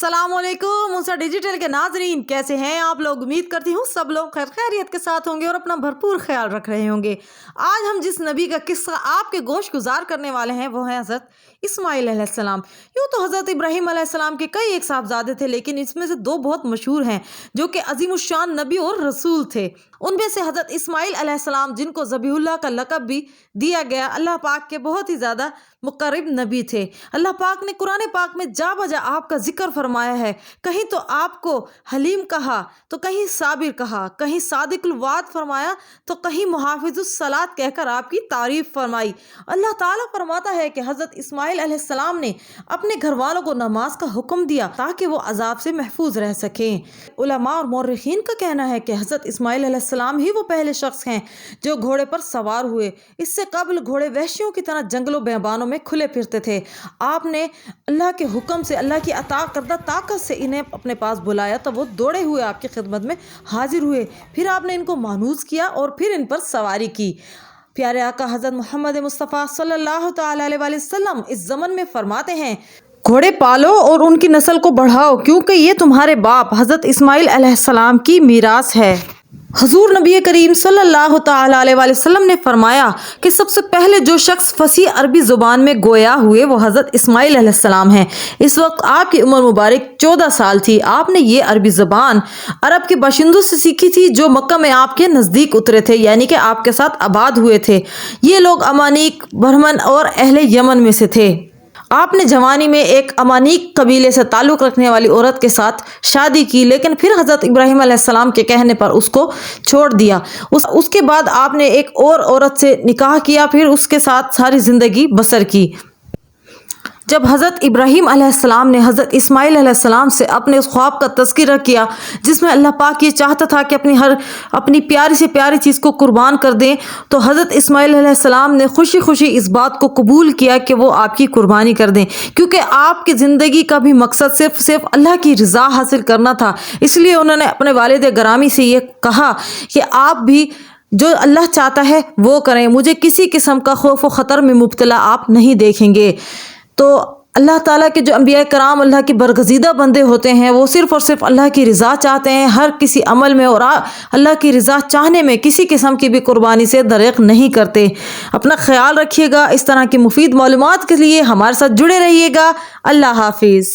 अस्सलाम वालेकुम मूसा डिजिटल के नाजरीन, कैसे हैं आप लोग। उम्मीद करती हूँ सब लोग खैर खैरियत के साथ होंगे और अपना भरपूर ख्याल रख रहे होंगे। आज हम जिस नबी का किस्सा आपके गोश गुजार करने वाले हैं वो है हज़रत इस्माइल अलैहिस्सलाम। यूँ तो हज़रत इब्राहीम अलैहिस्सलाम के कई एक साहबजादे थे, लेकिन इसमें से दो बहुत मशहूर हैं जो कि अज़ीमुश्शान नबी और रसूल थे। उनमें से हज़रत इस्माइल अलैहिस्सलाम, जिनको ज़बीहुल्लाह का लक़ब भी दिया गया, अल्लाह पाक के बहुत ही ज़्यादा मुक़र्रब नबी थे। अल्लाह पाक ने कुरान पाक में जा बजा आपका जिक्र फरमाया है। कहीं तो आपको हलीम कहा, तो कहीं साबिर कहा, कहीं सादिकुल वाद फरमाया, तो कहीं मुहाफ़िज़ुस सलात कहकर आपकी तारीफ़ फरमाई। अल्लाह ताला फरमाता है कि हज़रत इस्माइल अलैहिस्सलाम ने अपने घर वालों को नमाज का हुक्म दिया ताकि वो अजाब से महफूज रह सकें। उलमा और मौर्रिखीन का कहना है कि हज़रत इस्माइल अलैहिस्सलाम ही वो पहले शख्स हैं जो घोड़े पर सवार हुए। इससे कबल घोड़े वहशियों की तरह जंगलों बेबानों में खुले फिरते थे। आपने अल्लाह के हुक्म से, अल्लाह की अता करदा ताकत से इन्हें अपने पास बुलाया तो वो दौड़े हुए आपकी खिदमत में हाजिर हुए। फिर आपने इनको मानूस किया और फिर इन पर सवारी की। प्यारे आका हज़रत मोहम्मद मुस्तफ़ा सल्लल्लाहु तआला अलैहि वसल्लम इस ज़मन में फरमाते हैं, घोड़े पालो और उनकी नस्ल को बढ़ाओ, क्योंकि ये तुम्हारे बाप हज़रत इस्माइल अलैहिस्सलाम की मीरास है। हुज़ूर नबी करीम सल्लल्लाहु तआला अलैहि वसल्लम ने फरमाया कि सबसे पहले जो शख्स फसीह अरबी ज़ुबान में गोया हुए वो हज़रत इस्माइल अलैहिस्सलाम हैं। इस वक्त आपकी उम्र मुबारक 14 साल थी। आपने ये अरबी ज़बान अरब के बाशिंदों से सीखी थी जो मक्का में आपके नज़दीक उतरे थे, यानी कि आपके साथ आबाद हुए थे। ये लोग अमानीक, बर्मन और अहले यमन में से थे। आपने जवानी में एक अमानीक कबीले से ताल्लुक़ रखने वाली औरत के साथ शादी की, लेकिन फिर हज़रत इब्राहीम अलैहिस्सलाम के कहने पर उसको छोड़ दिया। उसके बाद आपने एक और औरत से निकाह किया, फिर उसके साथ सारी ज़िंदगी बसर की। जब हज़रत इब्राहीम अलैहिस्सलाम ने हज़रत इस्माइल अलैहिस्सलाम से अपने उस ख्वाब का तज़किरा किया जिसमें अल्लाह पाक ये चाहता था कि अपनी प्यारी से प्यारी चीज़ को कुर्बान कर दें, तो हज़रत इस्माइल अलैहिस्सलाम ने खुशी खुशी इस बात को कबूल किया कि वो आपकी कुर्बानी कर दें, क्योंकि आपकी ज़िंदगी का भी मकसद सिर्फ अल्लाह की रज़ा हासिल करना था। इसलिए उन्होंने अपने वालिद गिरामी से ये कहा कि आप भी जो अल्लाह चाहता है वो करें, मुझे किसी किस्म का खौफ व ख़तर में मुब्तला आप नहीं देखेंगे। तो अल्लाह ताला के जो अंबिया कराम अल्लाह के बरगज़ीदा बंदे होते हैं वो सिर्फ़ और सिर्फ अल्लाह की रज़ा चाहते हैं हर किसी अमल में, और अल्लाह की रज़ा चाहने में किसी किस्म की भी कुर्बानी से दरेक नहीं करते। अपना ख्याल रखिएगा। इस तरह की मुफीद मालूमात के लिए हमारे साथ जुड़े रहिएगा। अल्लाह हाफिज़।